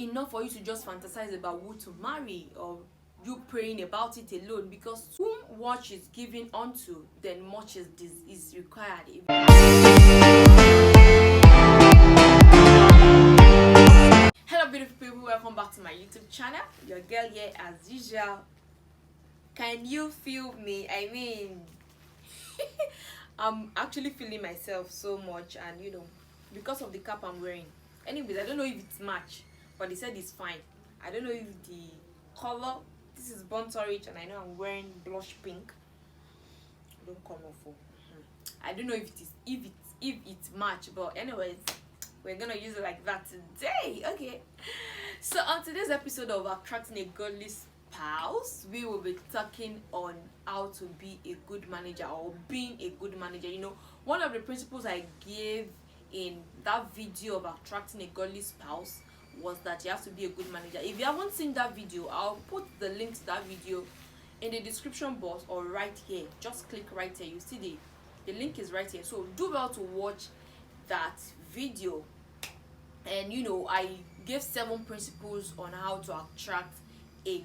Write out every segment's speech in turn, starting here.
enough for you to just fantasize about who to marry or you praying about it alone, because whom much is given unto, then much is required. Hello beautiful people, welcome back to my YouTube channel. Your girl here as usual. Can you feel me? I mean I'm actually feeling myself so much, and because of the cap I'm wearing. Anyways, I don't know if it's match, but they said it's fine. I don't know if the color, this is burnt orange and I know I'm wearing blush pink. Don't come off for. I don't know if it's match, but anyways, we're gonna use it like that today. Okay, so on today's episode of Attracting a Godly Spouse, we will be talking on how to be a good manager or being a good manager. One of the principles I gave in that video of attracting a godly spouse was that you have to be a good manager. If you haven't seen that video, I'll put the link to that video in the description box or right here. Just click right here, you see the link is right here, so do well to watch that video. And I gave 7 principles on how to attract a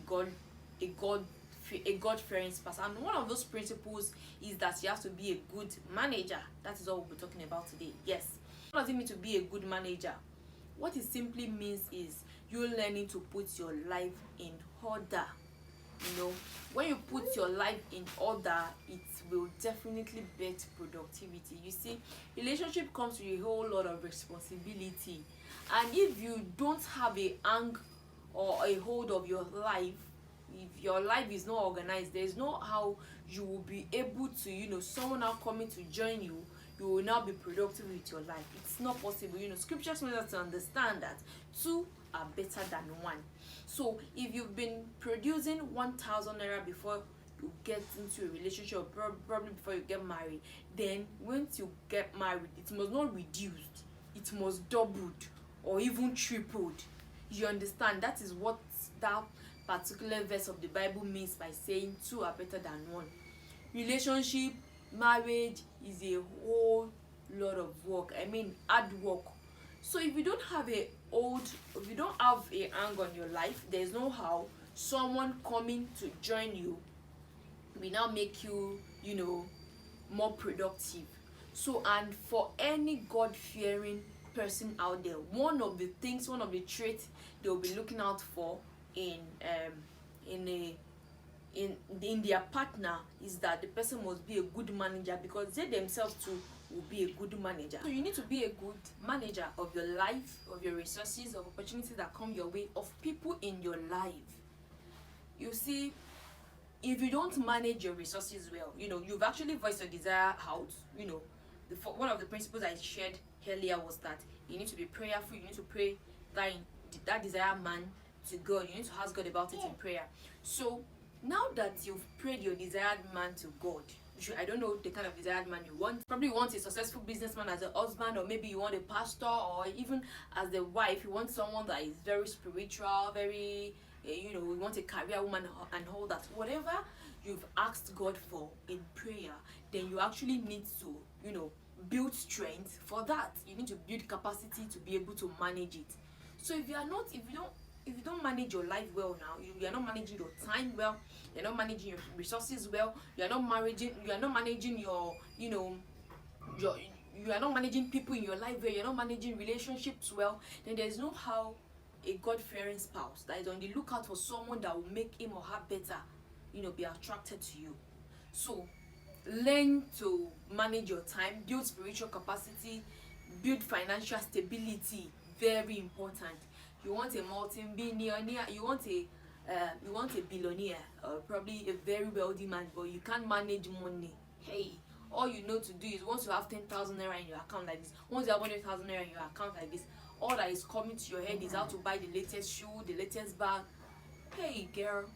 God-fearing spouse, and one of those principles is that you have to be a good manager. That is all we'll be talking about today. Yes, what does it mean to be a good manager? What it simply means is you learning to put your life in order. When you put your life in order, it will definitely better productivity. You see, relationship comes with a whole lot of responsibility, and if you don't have a hang or a hold of your life, if your life is not organized, there's no how you will be able to someone now coming to join you, you will now be productive with your life. It's not possible. Scriptures want us to understand that 2 are better than 1. So if you've been producing 1,000 naira before you get into a relationship, or probably before you get married, then once you get married, it must not reduced, it must doubled or even tripled. You understand? That is what that particular verse of the Bible means by saying 2 are better than 1. Relationship, marriage is a whole lot of work. I mean, hard work. So if you don't have a hang on your life, there's no how someone coming to join you will now make you more productive. So, and for any God-fearing person out there, one of the traits they'll be looking out for in their partner is that the person must be a good manager, because they themselves too will be a good manager. So you need to be a good manager of your life, of your resources, of opportunities that come your way, of people in your life. You see, if you don't manage your resources well, you've actually voiced your desire out. One of the principles I shared earlier was that you need to be prayerful. You need to pray that desired man to God. You need to ask God about it in prayer. So now that you've prayed your desired man to God, I don't know the kind of desired man you want. Probably you want a successful businessman as a husband, or maybe you want a pastor, or even as the wife, you want someone that is very spiritual, very, you want a career woman and all that. Whatever you've asked God for in prayer, then you actually need to, build strength for that. You need to build capacity to be able to manage it. So if you don't manage your life well now, you are not managing your time well, you're not managing your resources well, you are not managing your you are not managing people in your life well, you're not managing relationships well, then there's no how a God-fearing spouse that is on the lookout for someone that will make him or her better, be attracted to you. So learn to manage your time, build spiritual capacity, build financial stability. Very important. You want a multi-billionaire, you want a billionaire, or probably a very wealthy man, but you can't manage money. Hey, all you know to do is, once you have 10,000 naira in your account like this, once you have 100,000 naira in your account like this, all that is coming to your head is how to buy the latest shoe, the latest bag. Hey girl,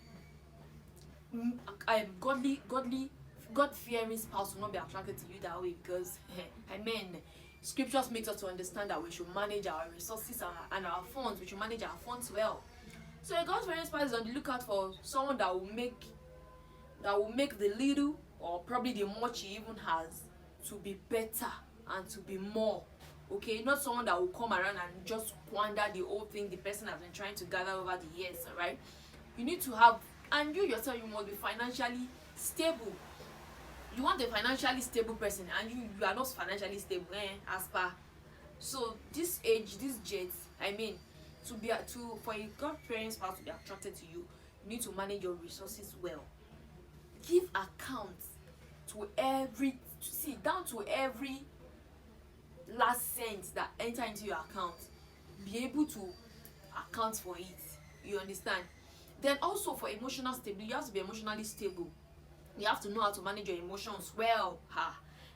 God-fearing spouse will not be attracted to you that way, because scriptures makes us to understand that we should manage our resources and our funds. We should manage our funds well. So a God-fearing spouse is on the lookout for someone that will make the little, or probably the much he even has, to be better and to be more. okay? Not someone that will come around and just squander the whole thing the person has been trying to gather over the years. All right, you need to have, and you yourself, you must be financially stable. You want a financially stable person, and you are not financially stable, as per. So this age, this jet, I mean, for a God-fearing spouse to be attracted to you, you need to manage your resources well. Give account to down to every last cent that enter into your account. Be able to account for it. You understand? Then also for emotional stability, you have to be emotionally stable. You have to know how to manage your emotions well.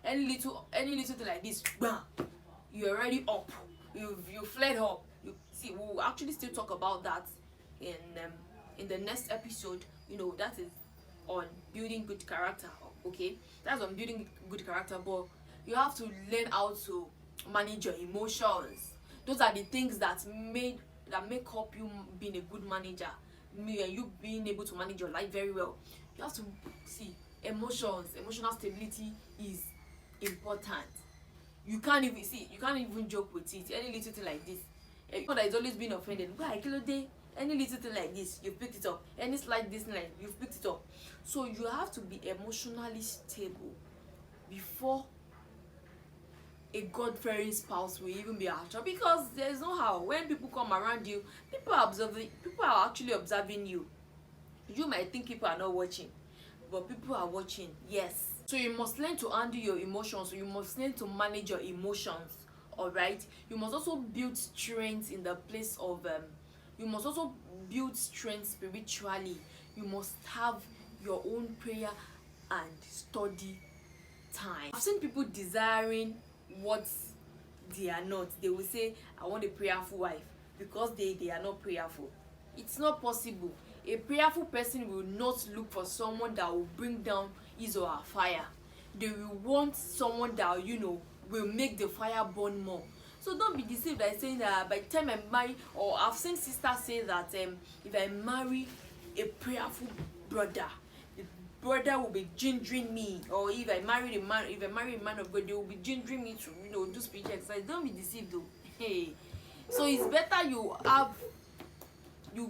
Any little thing like this, bam, you're already up. You fled up. You see, we'll actually still talk about that in the next episode. That is on building good character. Okay, that's on building good character. But you have to learn how to manage your emotions. Those are the things that make up you being a good manager. You being able to manage your life very well. You have to see emotional stability is important. You can't even joke with it. Any little thing like this, people that is always being offended, why any little thing like this, you picked it up. Any slight this thing, like, you've picked it up. So you have to be emotionally stable before a God-fearing spouse will even be attracted, because there's no how. When people come around you, people are actually observing you. You might think people are not watching, but people are watching. Yes. So you must learn to handle your emotions. So you must learn to manage your emotions. All right. You must also build strength in the place of you must also build strength spiritually. You must have your own prayer and study time. I've seen people desiring what they are not. They will say, I want a prayerful wife, because they are not prayerful. It's not possible. A prayerful person will not look for someone that will bring down his or her fire. They will want someone that will make the fire burn more. So don't be deceived by saying that by the time I marry, or I've seen sisters say that if I marry a prayerful brother, the brother will be gingering me. Or if I marry a man of God, they will be gingering me to do spiritual exercise. Don't be deceived though. Hey, so it's better you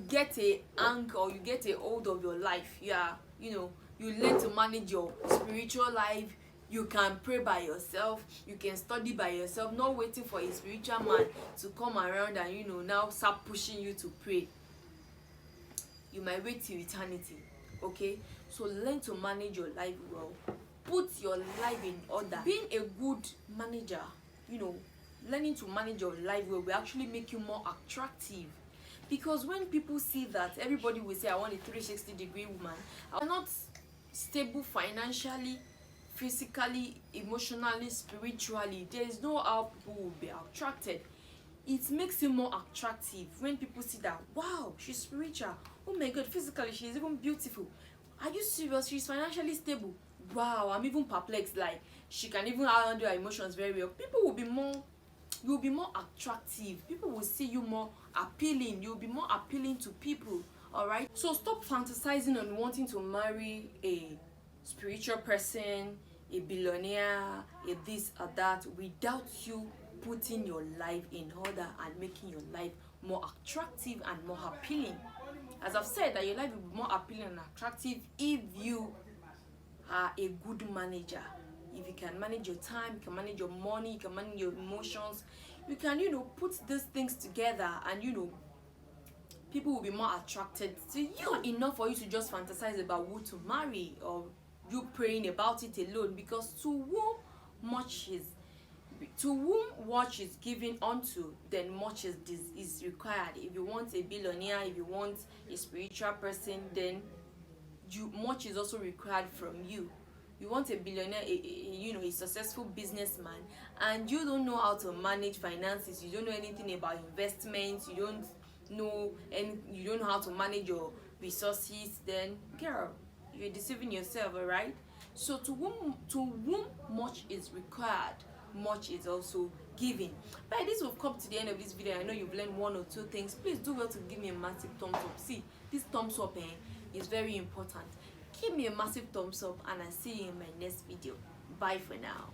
get a hang, or you get a hold of your life. You learn to manage your spiritual life. You can pray by yourself, you can study by yourself, not waiting for a spiritual man to come around and now start pushing you to pray. You might wait till eternity. Okay, so learn to manage your life well. Put your life in order. Being a good manager, learning to manage your life well will actually make you more attractive. Because when people see that, everybody will say, I want a 360-degree woman. I'm not stable financially, physically, emotionally, spiritually. There is no how people will be attracted. It makes you more attractive when people see that, wow, she's spiritual. Oh my God, physically she's even beautiful. Are you serious? She's financially stable. Wow, I'm even perplexed. Like, she can even handle her emotions very well. You'll be more attractive. People will see you more appealing. You'll be more appealing to people. All right. So stop fantasizing on wanting to marry a spiritual person, a billionaire, a this or that, without you putting your life in order and making your life more attractive and more appealing. As I've said, that your life will be more appealing and attractive if you are a good manager. If you can manage your time, you can manage your money, you can manage your emotions, you can put these things together, and people will be more attracted to you. Not enough for you to just fantasize about who to marry, or you praying about it alone, because to whom much is given unto, then much is required. If you want a billionaire, if you want a spiritual person, then much is also required from you. You want a billionaire, a successful businessman, and you don't know how to manage finances, you don't know anything about investments, you don't know how to manage your resources, then girl, you're deceiving yourself. All right. So to whom much is required, much is also given. By this, we've come to the end of this video. I know you've learned one or two things. Please do well to give me a massive thumbs up. See, this thumbs up is very important. Give me a massive thumbs up, and I'll see you in my next video. Bye for now.